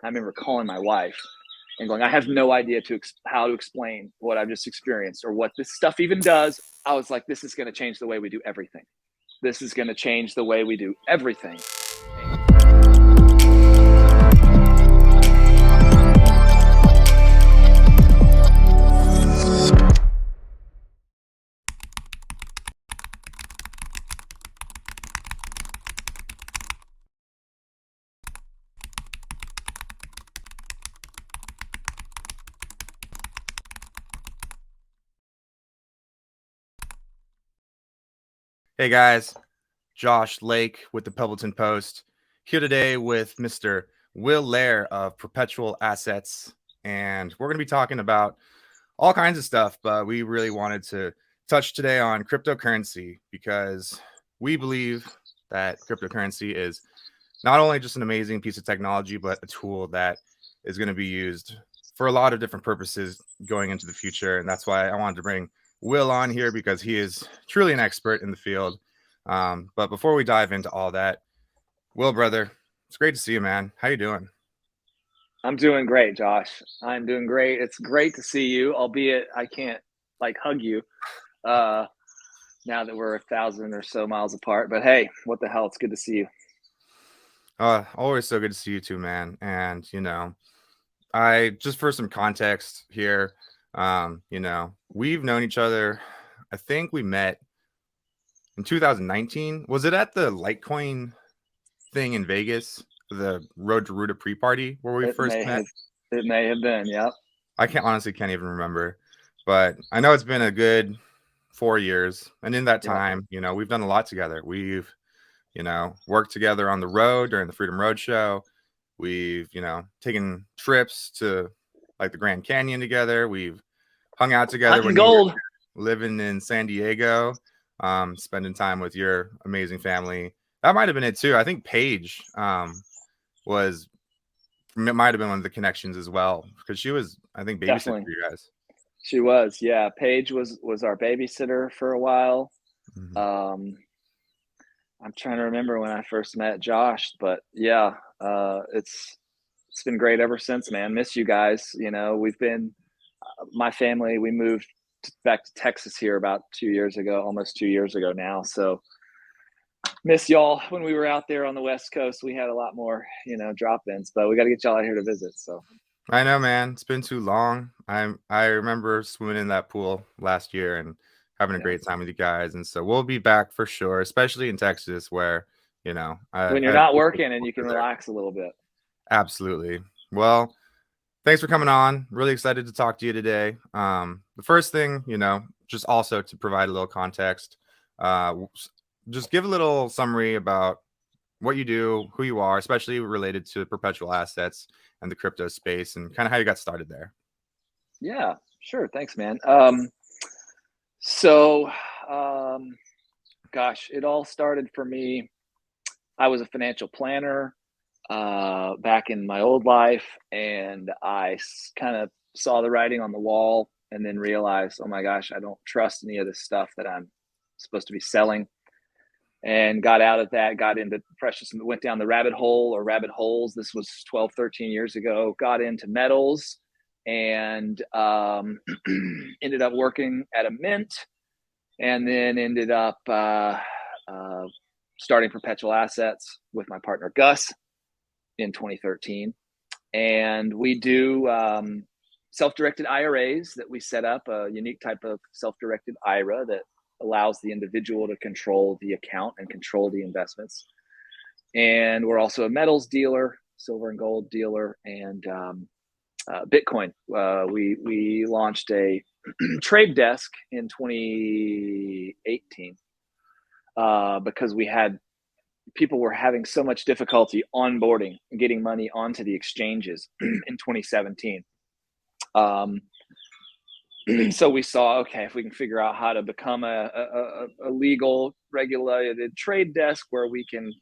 I remember calling my wife and going, I have no idea how to explain what I've just experienced or what this stuff even does. I was like, this is going to change the way we do everything. This is going to change the way we do everything. Hey guys, Josh Lake with the Pebbleton Post here today with Mr. Will Lehr of Perpetual Assets, and we're going to be talking about all kinds of stuff, but we really wanted to touch today on cryptocurrency because we believe that cryptocurrency is not only just an amazing piece of technology, but a tool that is going to be used for a lot of different purposes going into the future. And that's why I wanted to bring Will on here, because he is truly an expert in the field. But before we dive into all that, Will, brother, it's great to see you, man. How you doing? I'm doing great, Josh. I'm doing great. It's great to see you, albeit I can't hug you now that we're 1,000 or so miles apart. But hey, what the hell? It's good to see you. Always so good to see you too, man. And I just for some context here, we've known each other. I think we met in 2019. Was it at the Litecoin thing in Vegas, the Road to Ruta pre-party where we first met? It may have been, yeah. I can't even remember, but I know it's been a good 4 years, and in that time, we've done a lot together. We've worked together on the road during the Freedom Road Show. We've taken trips to like the Grand Canyon together. We've hung out together when you were living in San Diego, spending time with your amazing family. That might have been it too. I think Paige might have been one of the connections as well, because she was, I think, babysitting for you guys. She was, yeah. Paige was our babysitter for a while. Mm-hmm. I'm trying to remember when I first met Josh, but yeah, it's been great ever since, man. Miss you guys. We've been my family. We moved back to Texas here about 2 years ago, almost 2 years ago now. So miss y'all. When we were out there on the West Coast, we had a lot more, drop-ins, but we got to get y'all out here to visit. So I know, man. It's been too long. I remember swimming in that pool last year and having a great time with you guys. And so we'll be back for sure, especially in Texas, where when you're not working and you can relax a little bit. Absolutely. Well, thanks for coming on. Really excited to talk to you today. The first thing, just also to provide a little context, just give a little summary about what you do, who you are, especially related to perpetual assets and the crypto space, and kind of how you got started there. Yeah, sure. Thanks, man. Gosh, it all started for me. I was a financial planner back in my old life, and I kind of saw the writing on the wall and then realized, oh my gosh, I don't trust any of this stuff that I'm supposed to be selling, and got out of that, got into precious, went down the rabbit hole or rabbit holes. This was 12, 13 years ago, got into metals, and ended up working at a mint, and then ended up starting Perpetual Assets with my partner Gus in 2013. And we do self-directed IRAs that we set up, a unique type of self-directed IRA that allows the individual to control the account and control the investments. And we're also a metals dealer, silver and gold dealer, and Bitcoin. We launched a trade desk in 2018 because people were having so much difficulty onboarding and getting money onto the exchanges in 2017. So we saw, okay, if we can figure out how to become a legal, regulated trade desk where we can,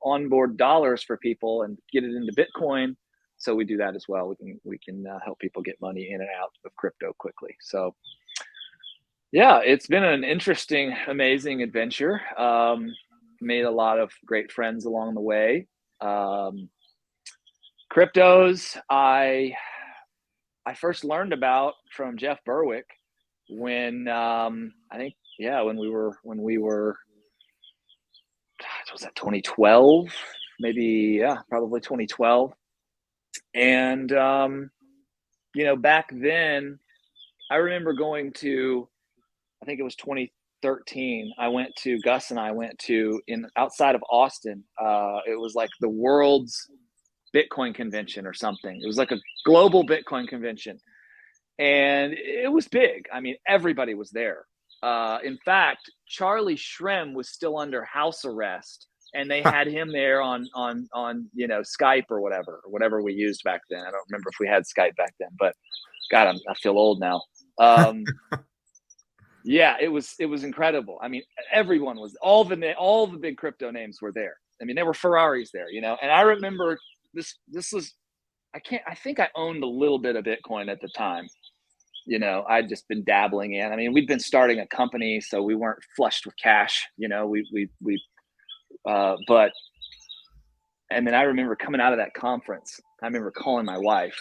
onboard dollars for people and get it into Bitcoin. So we do that as well. We can help people get money in and out of crypto quickly. So yeah, it's been an interesting, amazing adventure. Made a lot of great friends along the way. Cryptos, I first learned about from Jeff Berwick when I think when we were was that 2012, maybe, yeah, probably 2012. And back then I remember going to, I think it was 2013. Gus and I went to, in outside of Austin. It was like the world's Bitcoin convention or something. It was like a global Bitcoin convention, and it was big. I mean, everybody was there. In fact, Charlie Shrem was still under house arrest, and they had him there on Skype or whatever we used back then. I don't remember if we had Skype back then, but God, I feel old now. Yeah, it was incredible. I mean, everyone was, all the big crypto names were there. I mean, there were Ferraris there, and I remember this was, I think I owned a little bit of Bitcoin at the time. I'd just been dabbling in. I mean, we'd been starting a company, so we weren't flushed with cash. But and then I remember coming out of that conference. I remember calling my wife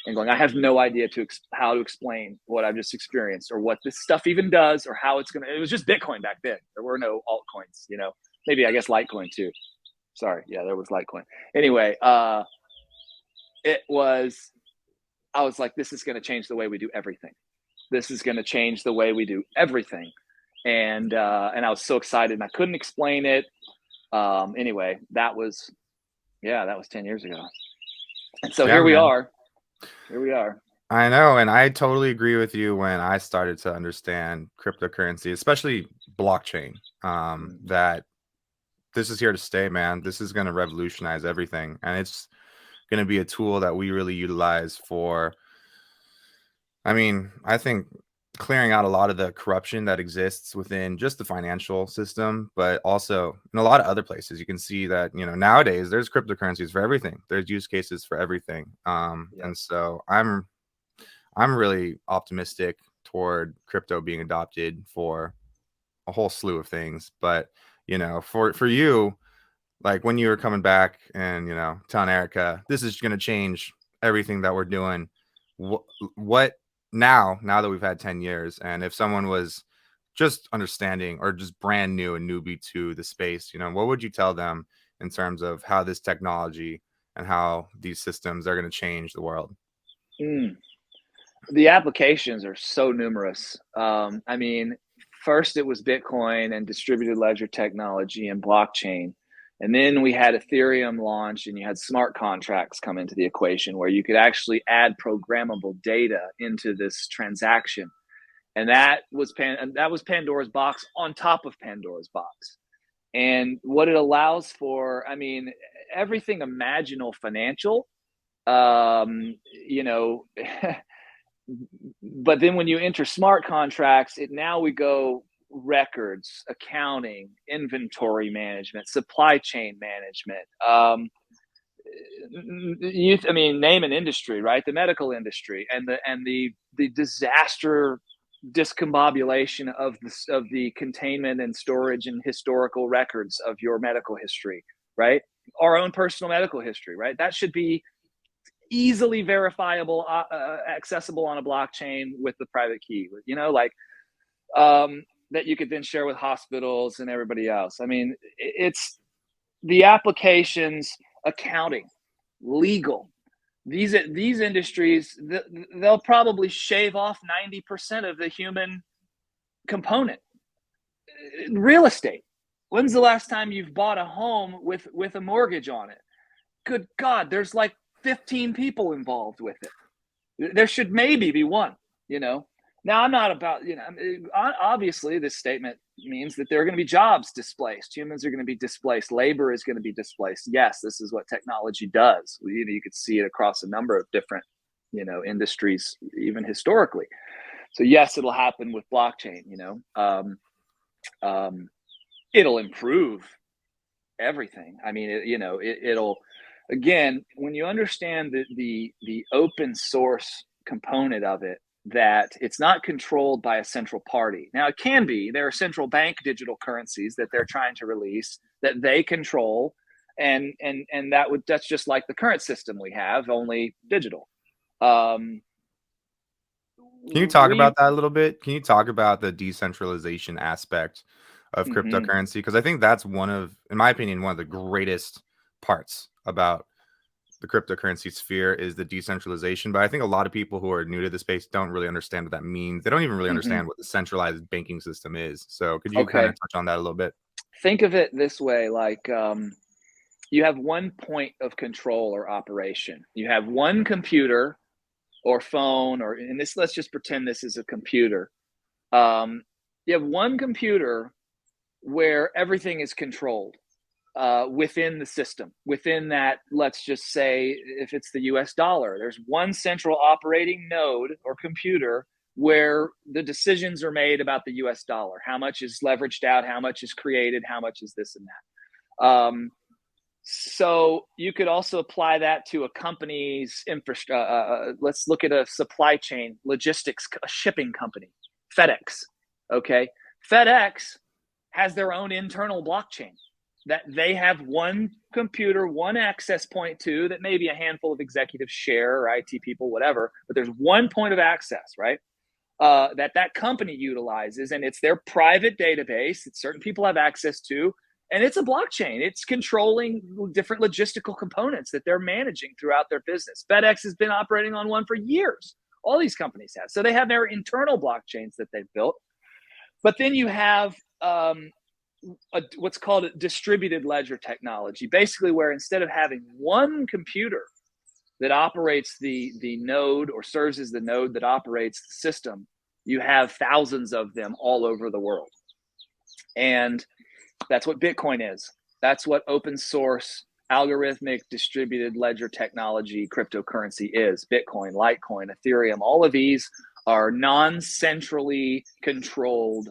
and going, I have no idea how to explain what I've just experienced, or what this stuff even does, or how it's gonna. It was just Bitcoin back then. There were no altcoins. Maybe, I guess, Litecoin too. Sorry, yeah, there was Litecoin. Anyway, it was. I was like, this is going to change the way we do everything. This is going to change the way we do everything. And I was so excited, and I couldn't explain it. Anyway, that was 10 years ago. And so Yeah, here we man. are. Here we are. I know. And I totally agree with you when I started to understand cryptocurrency, especially blockchain, that this is here to stay, man. This is going to revolutionize everything. And it's going to be a tool that we really utilize for, I think, clearing out a lot of the corruption that exists within just the financial system, but also in a lot of other places. You can see that, nowadays there's cryptocurrencies for everything. There's use cases for everything. And so I'm really optimistic toward crypto being adopted for a whole slew of things. But, for you, like when you were coming back and, telling Erica, this is going to change everything that we're doing. What now that we've had 10 years, and if someone was just understanding or just brand new, a newbie to the space, what would you tell them in terms of how this technology and how these systems are going to change the world? The applications are so numerous. I mean, first it was Bitcoin and distributed ledger technology and blockchain. And then we had Ethereum launch, and you had smart contracts come into the equation, where you could actually add programmable data into this transaction. And that was Pandora's box on top of Pandora's box. And what it allows for, I mean, everything imaginable financial, you know, but then when you enter smart contracts, we go records, accounting, inventory management, supply chain management. Name an industry, right? The medical industry, and the disaster discombobulation of the containment and storage and historical records of your medical history, right? Our own personal medical history, right? That should be easily verifiable, accessible on a blockchain with the private key, that you could then share with hospitals and everybody else. I mean, it's the applications, accounting, legal. These industries, they'll probably shave off 90% of the human component. Real estate. When's the last time you've bought a home with a mortgage on it? Good God, there's like 15 people involved with it. There should maybe be one, Now, I'm not about, obviously this statement means that there are going to be jobs displaced. Humans are going to be displaced. Labor is going to be displaced. Yes, this is what technology does. You could see it across a number of different, industries, even historically. So yes, it'll happen with blockchain, it'll improve everything. I mean, it'll, again, when you understand the open source component of it, that it's not controlled by a central party. Now, it can be. There are central bank digital currencies that they're trying to release that they control, and that's just like the current system we have, only digital. Um, Can you talk we about that a little bit? Can you talk about the decentralization aspect of mhm. cryptocurrency? Because I think that's one of, in my opinion, one of the greatest parts about the cryptocurrency sphere is the decentralization. But I think a lot of people who are new to the space don't really understand what that means. They don't even really Mhm. understand what the centralized banking system is. So could you kind of Okay, touch on that a little bit? think of it this way, like you have one point of control or operation. You have one computer or phone, or in this, let's just pretend this is a computer. Um, you have one computer where everything is controlled within the system. Within that, let's just say if it's the US dollar, there's one central operating node or computer where the decisions are made about the US dollar. How much is leveraged out, how much is created, how much is this and that. So you could also apply that to a company's infrastructure. Let's look at a supply chain logistics, a shipping company, FedEx. Okay, FedEx has their own internal blockchain that they have one computer, one access point to, that maybe a handful of executives share, or IT people, whatever. But there's one point of access, right? That company utilizes, and it's their private database that certain people have access to, and it's a blockchain. It's controlling different logistical components that they're managing throughout their business. FedEx has been operating on one for years. All these companies have. So they have their internal blockchains that they've built. But then you have what's called a distributed ledger technology, basically where instead of having one computer that operates the node or serves as the node that operates the system, you have thousands of them all over the world. And that's what Bitcoin is. That's what open source algorithmic distributed ledger technology cryptocurrency is. Bitcoin, Litecoin, Ethereum, all of these are non-centrally controlled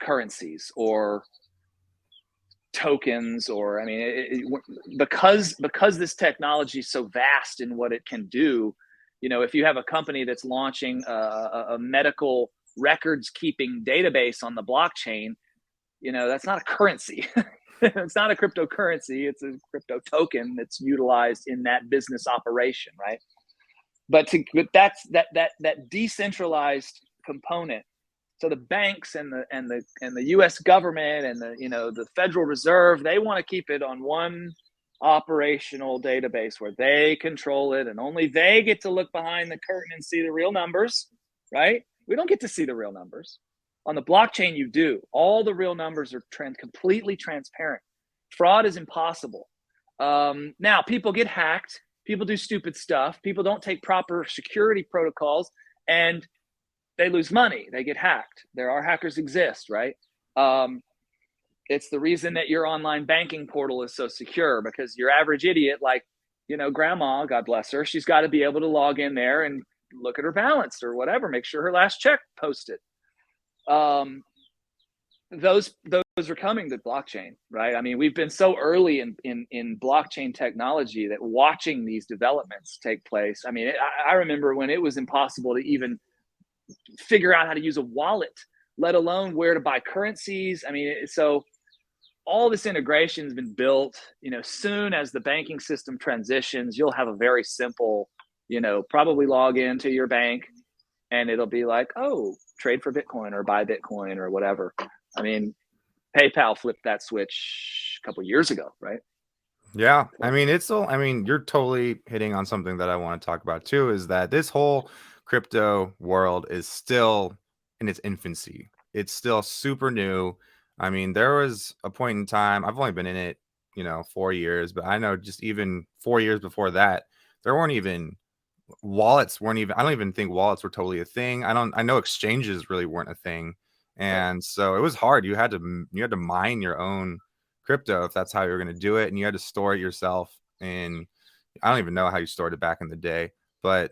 currencies or tokens, or I mean, because this technology is so vast in what it can do. If you have a company that's launching a medical records keeping database on the blockchain, that's not a currency. It's not a cryptocurrency. It's a crypto token that's utilized in that business operation, right? But that's that decentralized component. So the banks and the U.S. government and the Federal Reserve, they want to keep it on one operational database where they control it, and only they get to look behind the curtain and see the real numbers, right? We don't get to see the real numbers. On the blockchain, you do. All the real numbers are completely transparent. Fraud is impossible. Now, people get hacked. People do stupid stuff. People don't take proper security protocols, and they lose money. They get hacked. There are hackers exist, right? It's the reason that your online banking portal is so secure, because your average idiot, like, grandma, God bless her, she's got to be able to log in there and look at her balance or whatever, make sure her last check posted. Those are coming to blockchain, right? I mean, we've been so early in blockchain technology that watching these developments take place. I mean, I remember when it was impossible to even figure out how to use a wallet, let alone where to buy currencies. I mean, so all this integration has been built. Soon as the banking system transitions, you'll have a very simple, probably log into your bank, and it'll be like, oh, trade for Bitcoin or buy Bitcoin or whatever. I mean, PayPal flipped that switch a couple years ago, right? Yeah, I mean, you're totally hitting on something that I want to talk about too, is that this whole crypto world is still in its infancy. It's still super new. I mean, there was a point in time, I've only been in it, 4 years, but I know just even 4 years before that, there weren't even I don't even think wallets were totally a thing. I know exchanges really weren't a thing. Right. And so it was hard. You had to mine your own crypto if that's how you were going to do it, and you had to store it yourself. And I don't even know how you stored it back in the day, but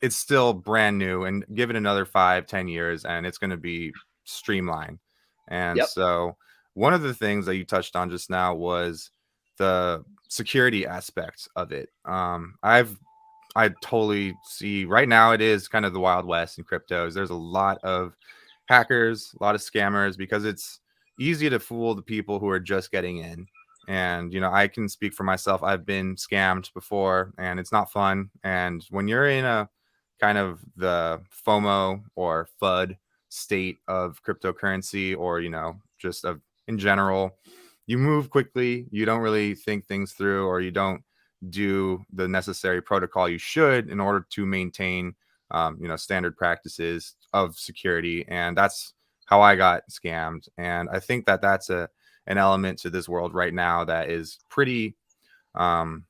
it's still brand new, and give it another 5-10 years and it's going to be streamlined. And Yep. so one of the things that you touched on just now was the security aspects of it. I totally see right now it is kind of the Wild West in cryptos. There's a lot of hackers, a lot of scammers, because it's easy to fool the people who are just getting in. And, I can speak for myself. I've been scammed before, and it's not fun. And when you're in a kind of the FOMO or FUD state of cryptocurrency, or, just of in general, you move quickly. You don't really think things through, or you don't do the necessary protocol you should in order to maintain, standard practices of security. And that's how I got scammed. And I think that that's an element to this world right now that is pretty um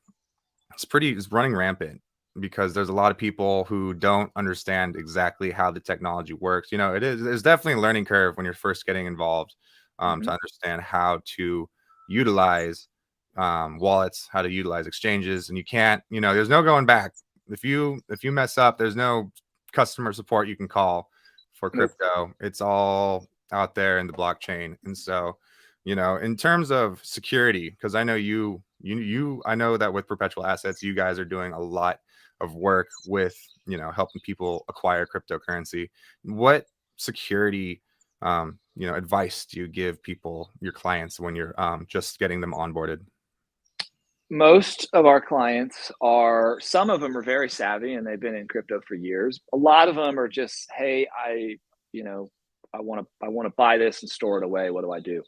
is running rampant, because there's a lot of people who don't understand exactly how the technology works. There's definitely a learning curve when you're first getting involved, Mm-hmm. to understand how to utilize wallets, how to utilize exchanges. And you can't, there's no going back. If you mess up, there's no customer support you can call for Nope. crypto. It's all out there in the blockchain. And so, in terms of security, because I know I know that with perpetual assets, you guys are doing a lot of work with, helping people acquire cryptocurrency. What security, advice do you give people, your clients, when you're just getting them onboarded? Most of our clients are, some of them are very savvy and they've been in crypto for years. A lot of them are just, hey, you know, I want to buy this and store it away. What do I do?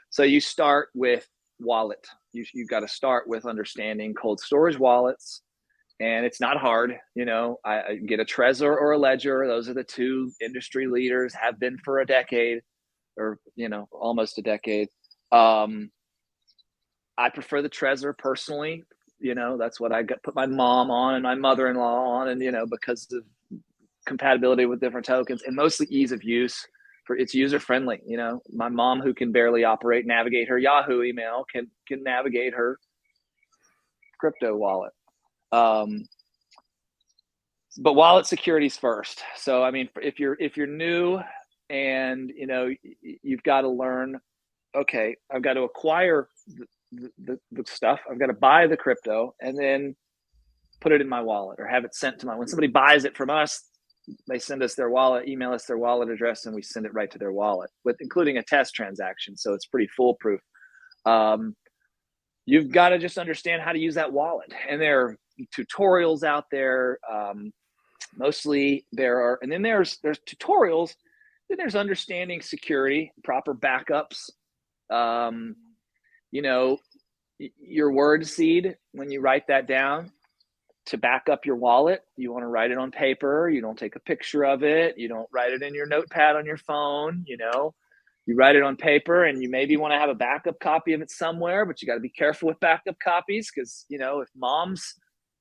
So you start with wallet. You got to start with understanding cold storage wallets, and it's not hard. I get a Trezor or a Ledger. Those are the two industry leaders, have been for a decade, or almost a decade. I prefer the Trezor personally. That's what I got, put my mom on and my mother-in-law on, and because of compatibility with different tokens and mostly ease of use. For it's user friendly. My mom, who can barely navigate her Yahoo email, can navigate her crypto wallet. Um, but wallet security's first. So I mean, if you're new, and you've got to learn. Okay, I've got to acquire the stuff. I've got to buy the crypto and then put it in my wallet, or have it sent to when somebody buys it from us, they send us their wallet, email us their wallet address, and we send it right to their wallet, with including a test transaction. So it's pretty foolproof. You've got to just understand how to use that wallet, and there are tutorials out there. Mostly there are, and then there's tutorials. Then there's understanding security, proper backups. Your word seed, when you write that down to back up your wallet, you want to write it on paper. You don't take a picture of it. You don't write it in your notepad on your phone. You write it on paper, and you maybe want to have a backup copy of it somewhere, but you got to be careful with backup copies, because if mom's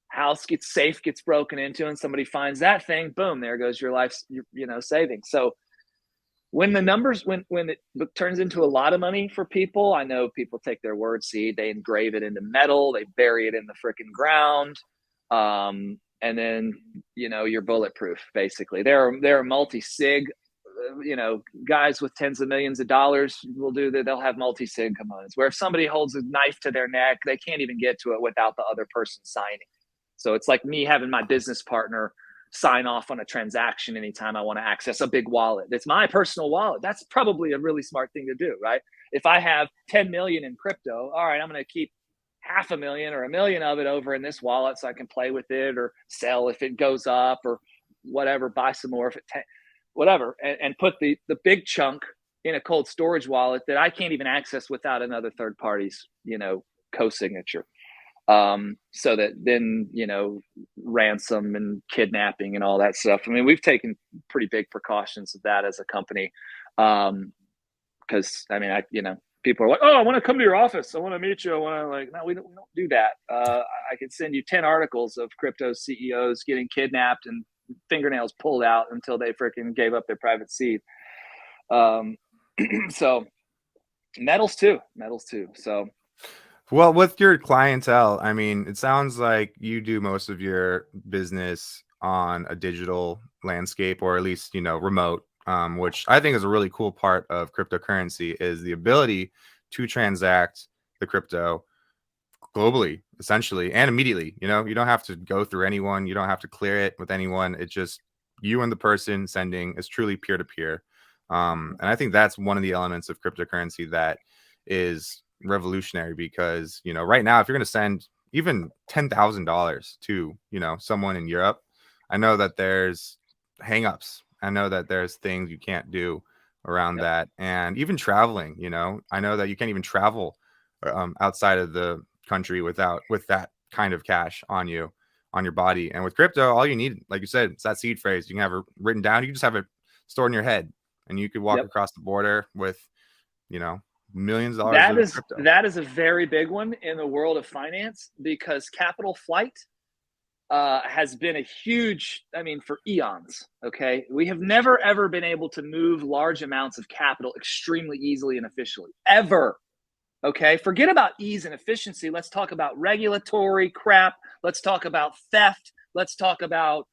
house gets broken into and somebody finds that thing, boom, there goes your life's savings. So when the numbers, when it turns into a lot of money for people, I know people take their word seed, they engrave it into metal, they bury it in the freaking ground, and then you're bulletproof. Basically, there are multi-sig, guys with tens of millions of dollars will do that. They'll have multi-sig components where if somebody holds a knife to their neck, they can't even get to it without the other person signing. So it's like me having my business partner sign off on a transaction anytime I want to access a big wallet. It's my personal wallet. That's probably a really smart thing to do, right? If I have 10 million in crypto, all right, I'm going to keep 500,000 or 1 million of it over in this wallet so I can play with it or sell if it goes up, or whatever, buy some more if it whatever, and put the big chunk in a cold storage wallet that I can't even access without another third party's co-signature. So that then, ransom and kidnapping and all that stuff. I mean, we've taken pretty big precautions of that as a company. Because people are like, oh, I want to come to your office. I want to meet you. I want to, like, no, we don't do that. I could send you 10 articles of crypto CEOs getting kidnapped and fingernails pulled out until they freaking gave up their private seed. So metals too. So, Well, with your clientele, I mean, it sounds like you do most of your business on a digital landscape, or at least, remote, which I think is a really cool part of cryptocurrency, is the ability to transact the crypto globally, essentially, and immediately. You don't have to go through anyone. You don't have to clear it with anyone. It's just you and the person sending. Is truly peer to peer. And I think that's one of the elements of cryptocurrency that is revolutionary because, right now, if you're going to send even $10,000 to, someone in Europe, I know that there's hangups. I know that there's things you can't do around Yep. that. And even traveling, I know that you can't even travel outside of the country with that kind of cash on your body. And with crypto, all you need, like you said, it's that seed phrase. You can have it written down. You can just have it stored in your head, and you could walk Yep. across the border with, millions of dollars That of is crypto. that is a very big one in the world of finance, because capital flight has been a huge, for eons. Okay. We have never, ever been able to move large amounts of capital extremely easily and efficiently, ever. Okay. Forget about ease and efficiency. Let's talk about regulatory crap. Let's talk about theft. Let's talk about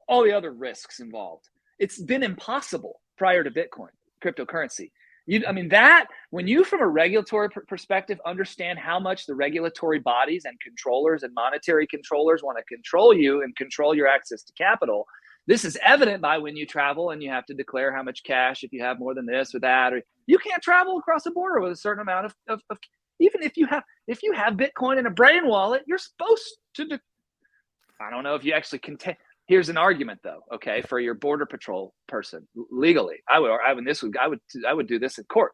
all the other risks involved. It's been impossible prior to Bitcoin, cryptocurrency. That when you, from a regulatory perspective, understand how much the regulatory bodies and controllers and monetary controllers want to control you and control your access to capital. This is evident by when you travel and you have to declare how much cash, if you have more than this or that, or you can't travel across the border with a certain amount of even if you have Bitcoin in a brain wallet, you're supposed to. I don't know if you actually can. Here's an argument, though. Okay, for your border patrol person, legally, I would do this in court.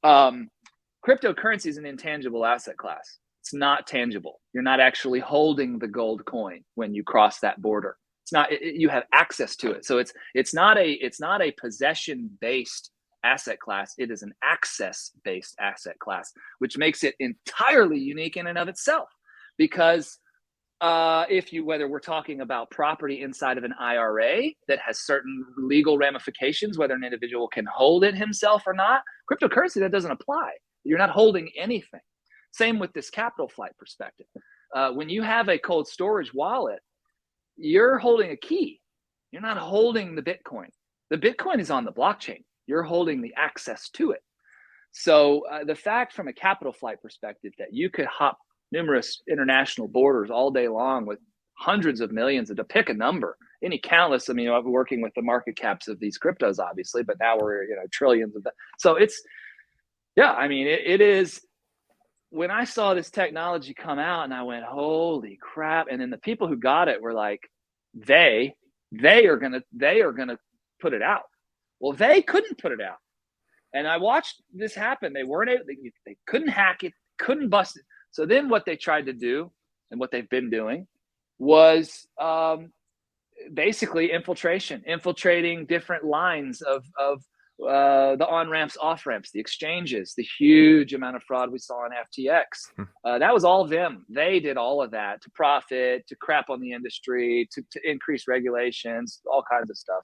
Cryptocurrency is an intangible asset class. It's not tangible. You're not actually holding the gold coin when you cross that border. It's not. You have access to it, so it's not a possession based asset class. It is an access based asset class, which makes it entirely unique in and of itself, because whether we're talking about property inside of an IRA that has certain legal ramifications, whether an individual can hold it himself or not, cryptocurrency, that doesn't apply. You're not holding anything. Same with this capital flight perspective. When you have a cold storage wallet, you're holding a key. You're not holding the Bitcoin. The Bitcoin is on the blockchain. You're holding the access to it. So the fact from a capital flight perspective that you could hop numerous international borders all day long with hundreds of millions, to pick a number, any countless. I've been working with the market caps of these cryptos, obviously, but now we're trillions of that. So it is. When I saw this technology come out, and I went, holy crap! And then the people who got it were like, they are gonna put it out. Well, they couldn't put it out, and I watched this happen. They weren't able. They couldn't hack it, couldn't bust it. So then what they tried to do, and what they've been doing, was basically infiltrating different lines of the on-ramps, off-ramps, the exchanges, the huge amount of fraud we saw on FTX. That was all them. They did all of that to profit, to crap on the industry, to increase regulations, all kinds of stuff.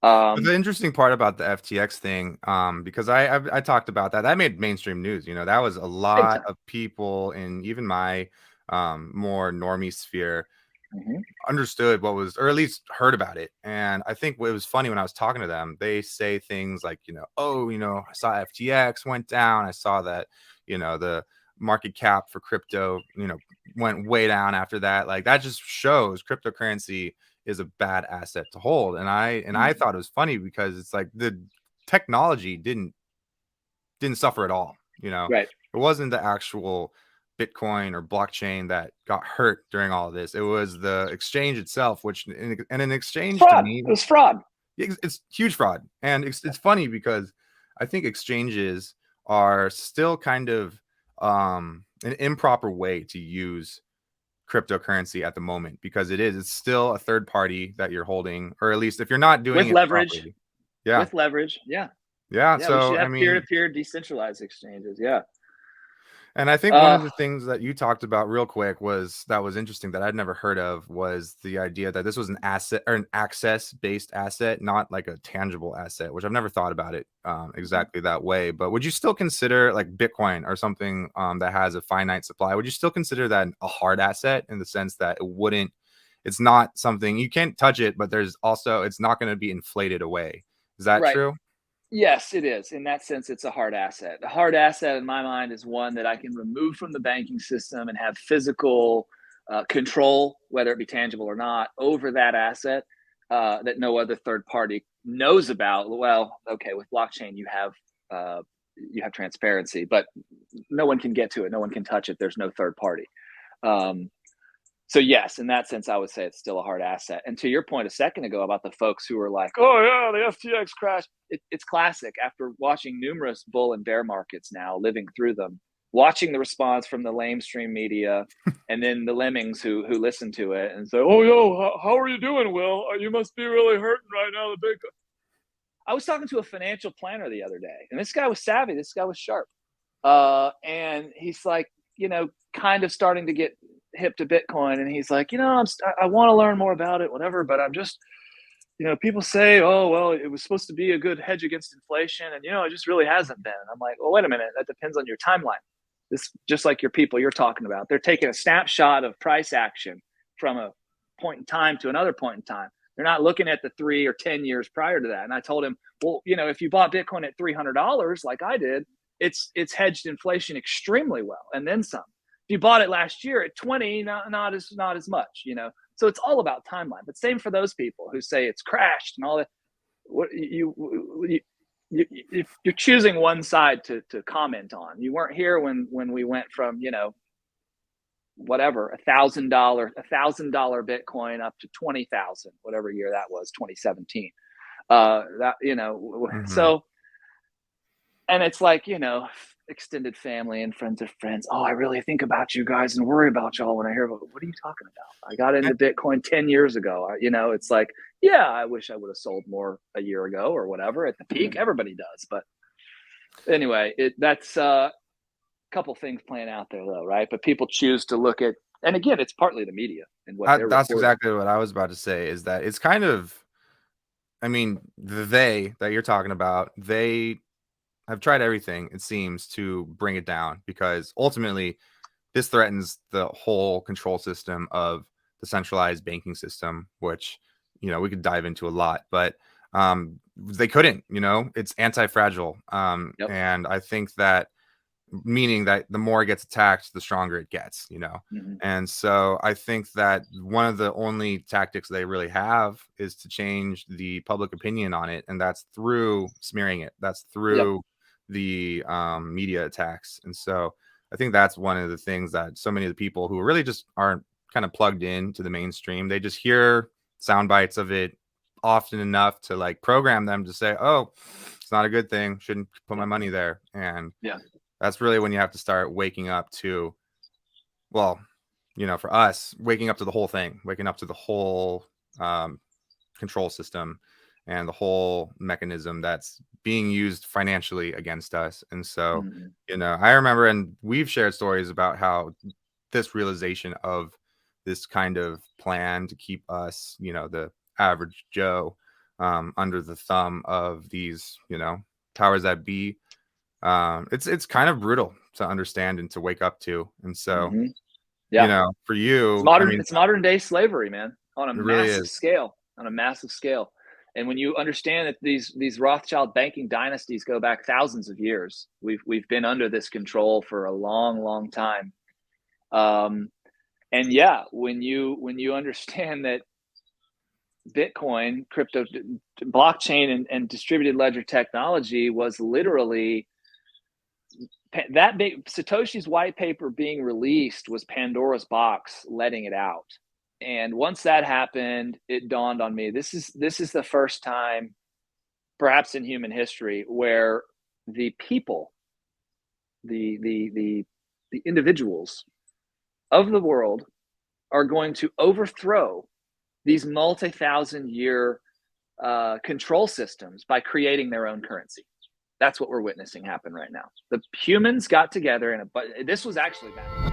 But the interesting part about the FTX thing, because I talked about that made mainstream news. That was a lot of people in even my more normie sphere understood what was, or at least heard about it. And I think what was funny when I was talking to them, they say things like, I saw FTX went down. I saw that, the market cap for crypto, went way down after that. Like, that just shows cryptocurrency is a bad asset to hold. And I thought it was funny because it's like the technology didn't suffer at all. Right. It wasn't the actual Bitcoin or blockchain that got hurt during all of this. It was the exchange itself, and an exchange fraud. To me, it was fraud. It's huge fraud. And it's funny because I think exchanges are still kind of an improper way to use cryptocurrency at the moment, because it's still a third party that you're holding, or at least if you're not doing with it leverage properly. With leverage. Yeah. So we should have peer-to-peer decentralized exchanges. And I think one of the things that you talked about real quick that was interesting that I'd never heard of was the idea that this was an asset, or an access-based asset, not like a tangible asset, which I've never thought about it exactly that way. But would you still consider, like Bitcoin or something that has a finite supply, would you still consider that a hard asset, in the sense that it's not something you can't touch it, but it's not going to be inflated away? Is that true? Yes, it is. In that sense, it's a hard asset. A hard asset, in my mind, is one that I can remove from the banking system and have physical control, whether it be tangible or not, over that asset that no other third party knows about. Well, okay, with blockchain, you have you have transparency, but no one can get to it. No one can touch it. There's no third party. So yes, in that sense, I would say it's still a hard asset. And to your point a second ago about the folks who were like, "Oh yeah, the FTX crash," it's classic. After watching numerous bull and bear markets now, living through them, watching the response from the lamestream media, and then the lemmings who listen to it and say, "Oh yo, how are you doing, Will? You must be really hurting right now." The big. I was talking to a financial planner the other day, and this guy was savvy. This guy was sharp, and he's like, kind of starting to get hip to Bitcoin, and he's like, I want to learn more about it, whatever, but I'm just, people say, oh well, it was supposed to be a good hedge against inflation, and it just really hasn't been. I'm like, well, wait a minute, that depends on your timeline. This, just like your people you're talking about, they're taking a snapshot of price action from a point in time to another point in time. They're not looking at the 3 or 10 years prior to that. And I told him, well, if you bought Bitcoin at $300 like I did, it's hedged inflation extremely well, and then some. If you bought it last year at 20, not as much, So it's all about timeline. But same for those people who say it's crashed and all that. What you're choosing one side to comment on. You weren't here when we went from whatever $1,000 Bitcoin up to 20,000, whatever year that was, 2017. So, and it's like, extended family and friends of friends. Oh, I really think about you guys and worry about y'all when I hear about, what are you talking about? I got into Bitcoin 10 years ago. It's like, yeah, I wish I would have sold more a year ago or whatever at the peak. Everybody does. But anyway, that's a couple things playing out there though, right? But people choose to look at, and again, it's partly the media and what they're that's reporting. exactly what I was about to say, is that it's kind of, I mean, they that you're talking about, they have tried everything, it seems, to bring it down, because ultimately this threatens the whole control system of the centralized banking system, which, we could dive into a lot, but they couldn't, it's anti-fragile. Yep. And I think that, meaning that the more it gets attacked, the stronger it gets, Mm-hmm. And so I think that one of the only tactics they really have is to change the public opinion on it, and that's through smearing it. That's through the media attacks. And so I think that's one of the things that so many of the people who really just aren't kind of plugged into the mainstream, they just hear sound bites of it often enough to like program them to say, oh, it's not a good thing, shouldn't put my money there. And that's really when you have to start waking up to, well, for us, waking up to the whole thing, waking up to the whole control system and the whole mechanism that's being used financially against us. And so, I remember, and we've shared stories about how this realization of this kind of plan to keep us, the average Joe, under the thumb of these, powers that be, it's kind of brutal to understand and to wake up to. And so, for you, it's modern day slavery, man, on a massive scale. And when you understand that these Rothschild banking dynasties go back thousands of years, we've been under this control for a long time. And yeah, when you understand that Bitcoin, crypto, blockchain, and distributed ledger technology was literally that big, Satoshi's white paper being released was Pandora's box, letting it out. And once that happened, it dawned on me, this is the first time, perhaps in human history, where the people, the individuals of the world are going to overthrow these multi-thousand-year control systems by creating their own currency. That's what we're witnessing happen right now. The humans got together, but this was actually bad.